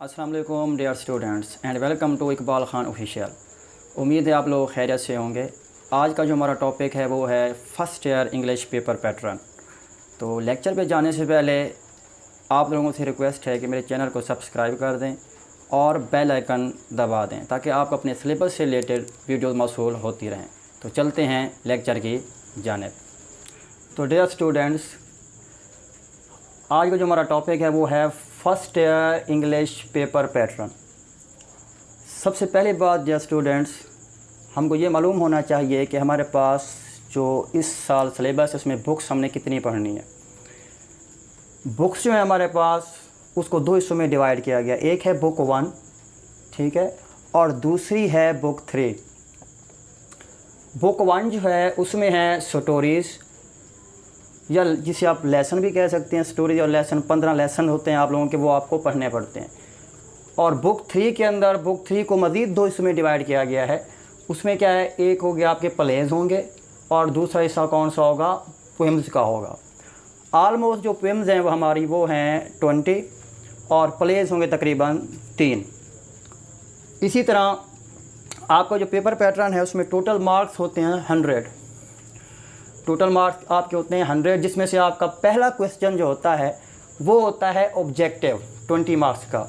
अस्सलाम वालेकुम dear students and welcome to Iqbal Khan official. उम्मीद है आप लोग खैरियत से होंगे। आज का जो हमारा टॉपिक है वो है first year English paper pattern. तो लेक्चर पे जाने से पहले आप लोगों से रिक्वेस्ट है कि मेरे चैनल को सब्सक्राइब कर दें और बेल आइकन दबा दें ताकि आप अपने सिलेबस से रिलेटेड वीडियोज़ मौसूल होती रहें। तो चलते हैं लेक्चर की जानिब। तो डियर स्टूडेंट्स, आज का जो हमारा टॉपिक है वो है first year English paper pattern. सबसे पहली बात डियर स्टूडेंट्स, हमको ये मालूम होना चाहिए कि हमारे पास जो इस साल सिलेबस है उसमें बुक्स हमने कितनी पढ़नी है। बुक्स जो है हमारे पास उसको दो हिस्सों में डिवाइड किया गया। एक है बुक 1, ठीक है, और दूसरी है बुक 3। बुक 1 जो है उसमें है स्टोरीज़, या जिसे आप लेसन भी कह सकते हैं। स्टोरीज और लेसन 15 लेसन होते हैं आप लोगों के, वो आपको पढ़ने पड़ते हैं। और बुक 3 के अंदर बुक 3 को मज़ीद दो हिस्सों में डिवाइड किया गया है। उसमें क्या है, एक हो गया आपके प्लेज होंगे और दूसरा हिस्सा कौन सा होगा, पोएम्स का होगा। आलमोस्ट जो पोएम्स हैं वो हमारी वो हैं 20 और प्लेज होंगे तकरीबन 3। इसी तरह आपका जो पेपर पैटर्न है उसमें टोटल मार्क्स होते हैं 100। टोटल मार्क्स आपके होते हैं 100, जिसमें से आपका पहला क्वेश्चन जो होता है वो होता है ऑब्जेक्टिव 20 मार्क्स का,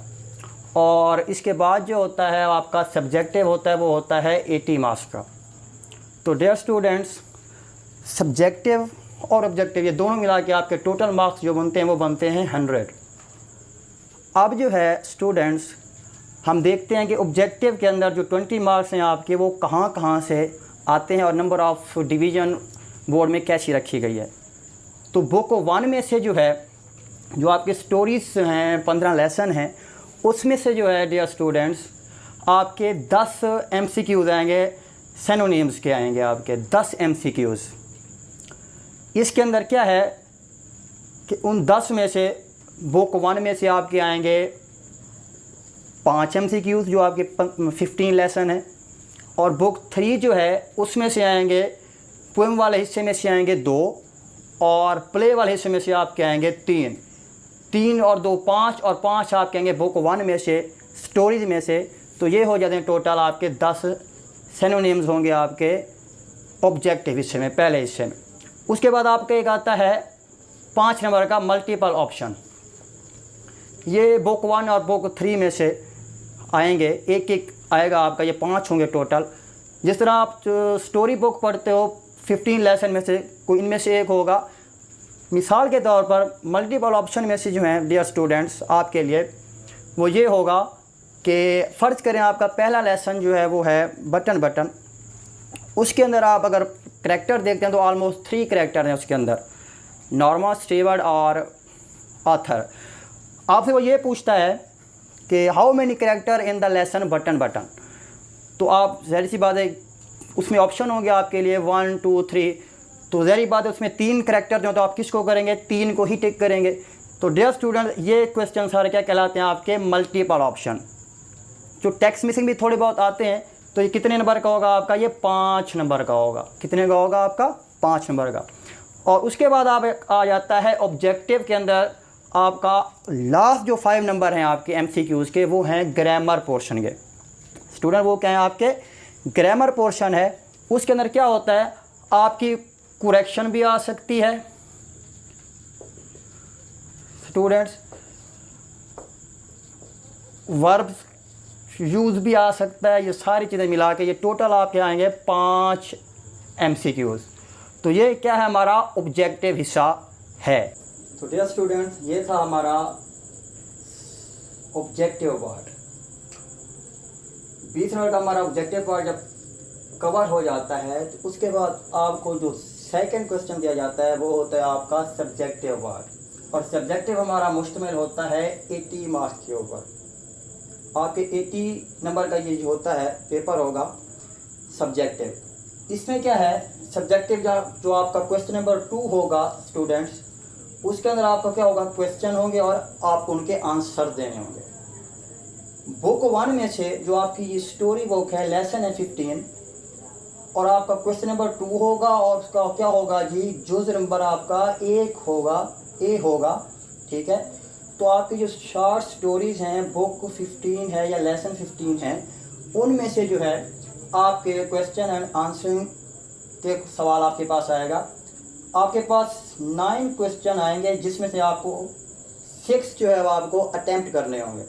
और इसके बाद जो होता है आपका सब्जेक्टिव होता है वो होता है 80 मार्क्स का। तो डियर स्टूडेंट्स, सब्जेक्टिव और ऑब्जेक्टिव ये दोनों मिला के आपके टोटल मार्क्स जो बनते हैं वो बनते हैं 100। अब जो है स्टूडेंट्स, हम देखते हैं कि ऑब्जेक्टिव के अंदर जो 20 मार्क्स हैं आपके वो कहाँ कहाँ से आते हैं और नंबर ऑफ़ डिवीज़न बोर्ड में कैसी रखी गई है। तो बुक 1 में से जो है, जो आपके स्टोरीज़ हैं 15 लेसन हैं, उसमें से जो है डियर स्टूडेंट्स आपके 10 MCQs आएंगे, सिनोनिम्स के आएंगे आपके 10 MCQs। इसके अंदर क्या है कि उन 10 में से बुक 1 में से आपके आएंगे 5 MCQs जो आपके 15 लेसन है, और बुक 3 जो है उसमें से आएंगे, पोएम वाले हिस्से में से आएंगे 2 और प्ले वाले हिस्से में से आपके आएंगे 3 और 2 5, और 5 आपके आएंगे बुक 1 में से, स्टोरीज में से। तो ये हो जाते हैं टोटल आपके 10 सिनोनिम्स होंगे आपके ऑब्जेक्टिव हिस्से में, पहले हिस्से में। उसके बाद आपका एक आता है 5 नंबर का मल्टीपल ऑप्शन। ये बुक 1 और बुक 3 में से आएंगे, एक एक आएगा आपका, ये 5 होंगे टोटल। जिस तरह आप स्टोरी बुक पढ़ते हो 15 लेसन में से कोई इनमें से एक होगा। मिसाल के तौर पर मल्टीपल ऑप्शन में से जो है डियर स्टूडेंट्स आपके लिए वो ये होगा कि फ़र्ज़ करें आपका पहला लेसन जो है वो है बटन। उसके अंदर आप अगर करैक्टर देखते हैं तो ऑलमोस्ट 3 करैक्टर हैं उसके अंदर, नॉर्मा, स्टीवर्ट और आथर। आपसे वो ये पूछता है कि how many character in the lesson button. तो आप ज़ाहिर सी बात है उसमें ऑप्शन होंगे आपके लिए 1 2 3। तो ज़ाहिर बात है उसमें 3 करैक्टर जो, तो आप किसको करेंगे, 3 को ही टिक करेंगे। तो डियर स्टूडेंट, ये क्वेश्चन सारे क्या कहलाते हैं आपके मल्टीपल ऑप्शन। जो टेक्स्ट मिसिंग भी थोड़े बहुत आते हैं, तो ये कितने नंबर का होगा आपका, ये 5 नंबर का होगा। कितने का होगा आपका, 5 नंबर का। और उसके बाद आप आ जाता है ऑब्जेक्टिव के अंदर आपका लास्ट जो 5 नंबर हैं आपके MCQs के, वो हैं ग्रामर पोर्शन के। स्टूडेंट वो क्या है आपके ग्रामर पोर्शन है। उसके अंदर क्या होता है, आपकी करेक्शन भी आ सकती है स्टूडेंट्स, वर्ब्स यूज़ भी आ सकता है। ये सारी चीज़ें मिला के ये टोटल आपके आएंगे 5 MCQs। तो ये क्या है, हमारा ऑब्जेक्टिव हिस्सा है। तो डियर स्टूडेंट्स, ये था हमारा ऑब्जेक्टिव पार्ट। 20 नंबर का हमारा ऑब्जेक्टिव पार्ट जब कवर हो जाता है तो उसके बाद आपको जो सेकंड क्वेश्चन दिया जाता है वो होता है आपका सब्जेक्टिव पार्ट। और सब्जेक्टिव हमारा मुश्तमिल होता है 80 मार्क्स के ऊपर। आपके 80 नंबर का ये जो होता है पेपर होगा सब्जेक्टिव। इसमें क्या है, सब्जेक्टिव जो आपका क्वेश्चन नंबर 2 होगा स्टूडेंट्स, उसके अंदर आपका क्या होगा, क्वेश्चन होंगे और आपको उनके आंसर देने होंगे। बुक 1 में से जो आपकी ये स्टोरी बुक है, लेसन है 15, और आपका क्वेश्चन नंबर 2 होगा, और उसका क्या होगा जी, जुज़ नंबर आपका 1 होगा, ए होगा, ठीक है। तो आपकी जो शॉर्ट स्टोरीज़ हैं, बुक 15 है या लेसन 15 है, उनमें से जो है आपके क्वेश्चन एंड आंसरिंग के सवाल आपके पास आएगा। आपके पास 9 क्वेश्चन आएंगे, जिसमें से आपको 6 जो है वो आपको अटेम्प्ट करने होंगे,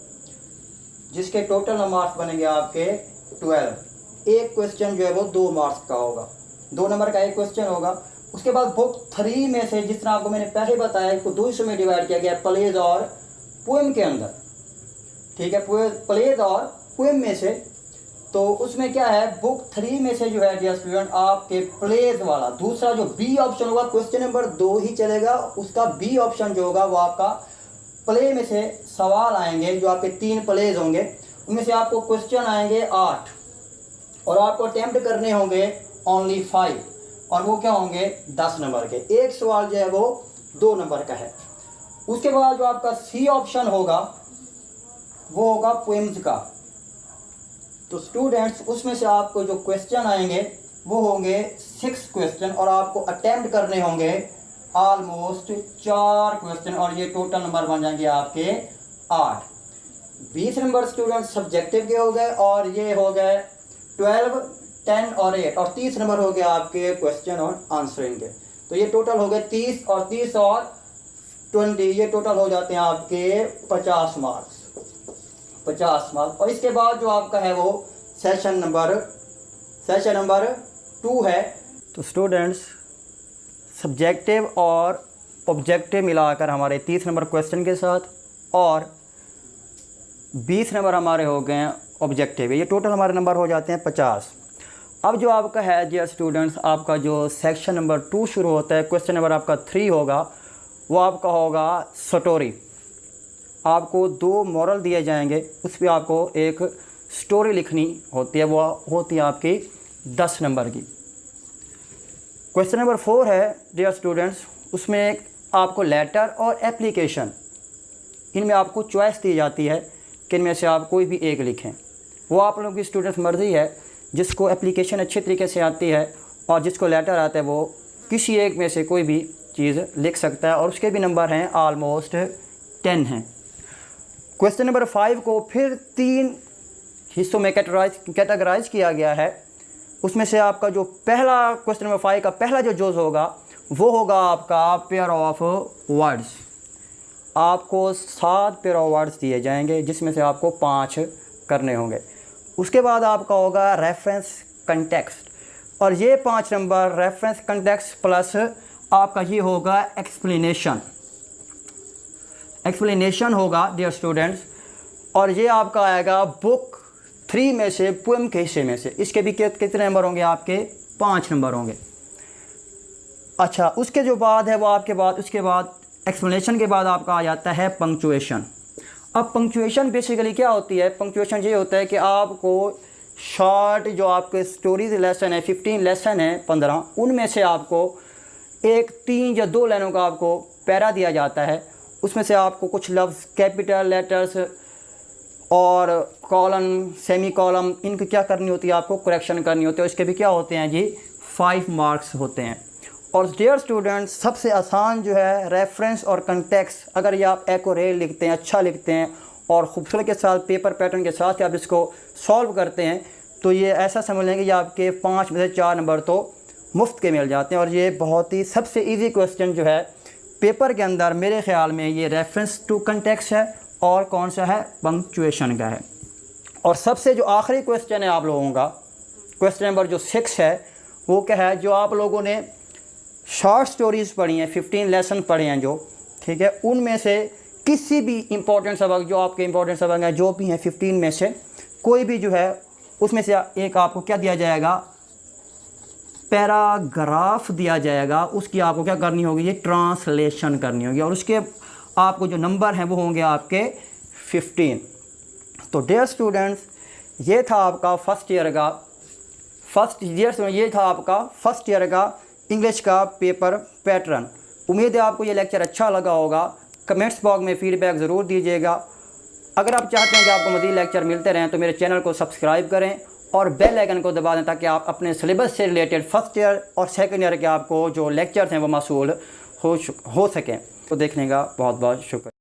जिसके टोटल मार्क्स बनेंगे आपके 12। एक क्वेश्चन जो है वो 2 मार्क्स का होगा, 2 नंबर का एक क्वेश्चन होगा। उसके बाद बुक 3 में से, जिस तरह आपको मैंने पहले बताया, इसको 2 हिस्सों में डिवाइड किया गया, प्लेज और पोएम के अंदर, ठीक है, प्लेज और पोएम में से। तो उसमें क्या है, बुक 3 में से जो है डियर स्टूडेंट आपके प्लेज वाला, दूसरा जो बी ऑप्शन होगा, क्वेश्चन नंबर 2 ही चलेगा, उसका बी ऑप्शन जो होगा वो आपका प्ले में से सवाल आएंगे, जो आपके 3 प्लेज होंगे, उनमें से आपको क्वेश्चन आएंगे 8 और आपको अटेम्प्ट करने होंगे ओनली 5, और वो क्या होंगे 10 नंबर के। एक सवाल जो है वो 2 नंबर का है। उसके बाद जो आपका सी ऑप्शन होगा वो होगा पोएम्स का। तो स्टूडेंट्स, उसमें से आपको जो क्वेश्चन आएंगे वो होंगे 6 क्वेश्चन, और आपको अटेम्प्ट करने होंगे ऑलमोस्ट 4 क्वेश्चन, और ये टोटल नंबर बन जाएंगे आपके 8। 20 नंबर स्टूडेंट सब्जेक्टिव के हो गए, और ये हो गए 12, 10 और 8, और 30 नंबर हो गया आपके क्वेश्चन और आंसरिंग के। तो ये टोटल हो गए 30 और 20 और 20, ये टोटल हो जाते हैं आपके 50 मार्क्स, 50 मार्क्स। और इसके बाद जो आपका है वो सेशन नंबर 2 है। तो स्टूडेंट्स, सब्जेक्टिव और ऑब्जेक्टिव मिलाकर हमारे 30 नंबर क्वेश्चन के साथ और 20 नंबर हमारे हो गए हैं ऑब्जेक्टिव, ये टोटल हमारे नंबर हो जाते हैं 50। अब जो आपका है डियर स्टूडेंट्स, आपका जो सेक्शन नंबर 2 शुरू होता है, क्वेश्चन नंबर आपका 3 होगा, वो आपका होगा स्टोरी। आपको 2 मॉरल दिए जाएंगे, उस पर आपको एक स्टोरी लिखनी होती है, वो होती है आपकी 10 नंबर की। क्वेश्चन नंबर 4 है डियर स्टूडेंट्स, उसमें एक आपको लेटर और एप्लीकेशन, इनमें आपको चॉइस दी जाती है कि इनमें से आप कोई भी एक लिखें। वो आप लोगों की स्टूडेंट्स मर्ज़ी है, जिसको एप्लीकेशन अच्छी तरीके से आती है और जिसको लेटर आता है वो किसी एक में से कोई भी चीज़ लिख सकता है, और उसके भी नंबर हैं ऑलमोस्ट 10 हैं। क्वेश्चन नंबर 5 को फिर 3 हिस्सों में कैटेगराइज किया गया है। उसमें से आपका जो पहला क्वेश्चन नंबर 5 का पहला जो जोज होगा वो होगा आपका पेयर ऑफ वर्ड्स। आपको 7 पेयर ऑफ वर्ड्स दिए जाएंगे, जिसमें से आपको 5 करने होंगे। उसके बाद आपका होगा रेफरेंस कंटेक्स्ट, और ये 5 नंबर रेफरेंस कंटेक्स्ट प्लस आपका ये होगा एक्सप्लेनेशन होगा डियर स्टूडेंट्स, और ये आपका आएगा बुक 3 में से पोएम के हिस्से में से। इसके भी कितने नंबर होंगे आपके 5 नंबर होंगे। अच्छा, उसके जो बाद है वो उसके बाद एक्सप्लेनेशन के बाद आपका आ जाता है पंक्चुएशन। अब पंक्चुएशन बेसिकली क्या होती है, पंक्चुएशन ये होता है कि आपको शॉर्ट जो आपके स्टोरीज लेसन है, 15 लेसन है 15, उनमें से आपको एक 3 या 2 लाइनों का आपको पैरा दिया जाता है। उसमें से आपको कुछ लफ्ज़ कैपिटल लेटर्स और कॉलन, सेमी कॉलम, इनकी क्या करनी होती है, आपको करेक्शन करनी होती है। इसके भी क्या होते हैं जी 5 मार्क्स होते हैं। और डियर स्टूडेंट्स, सबसे आसान जो है रेफरेंस और कंटेक्स्ट, अगर ये आप एक्यूरेट लिखते हैं, अच्छा लिखते हैं और खूबसूरत के साथ पेपर पैटर्न के साथ आप इसको सॉल्व करते हैं, तो ये ऐसा समझ लेंगे कि आपके 5 में से 4 नंबर तो मुफ्त के मिल जाते हैं। और ये बहुत ही सबसे ईजी क्वेश्चन जो है पेपर के अंदर मेरे ख़्याल में ये रेफरेंस टू कंटेक्स्ट है, और कौन सा है, पंक्चुएशन का है। और सबसे जो आखिरी क्वेश्चन है आप लोगों का, क्वेश्चन नंबर जो 6 है, वो क्या है, जो आप लोगों ने शॉर्ट स्टोरीज़ पढ़ी हैं, 15 लेसन पढ़े हैं जो, ठीक है, उनमें से किसी भी इम्पोर्टेंट सबक, जो आपके इम्पोर्टेंट सबक हैं जो भी हैं 15 में से कोई भी जो है, उसमें से एक आपको क्या दिया जाएगा, पैराग्राफ दिया जाएगा। उसकी आपको क्या करनी होगी, ये ट्रांसलेशन करनी होगी, और उसके आपको जो नंबर हैं वो होंगे आपके 15। तो डियर स्टूडेंट्स, ये था आपका फर्स्ट ईयर का इंग्लिश का पेपर पैटर्न। उम्मीद है आपको ये लेक्चर अच्छा लगा होगा। कमेंट्स बॉक्स में फीडबैक ज़रूर दीजिएगा। अगर आप चाहते हैं कि आपको मज़ीद लेक्चर मिलते रहें तो मेरे चैनल को सब्सक्राइब करें और बेल आइकन को दबा दें, ताकि आप अपने सिलेबस से रिलेटेड फर्स्ट ईयर और सेकंड ईयर के आपको जो लेक्चर्स हैं वो मौसूल हो सकें। तो देखने का बहुत बहुत शुक्रिया।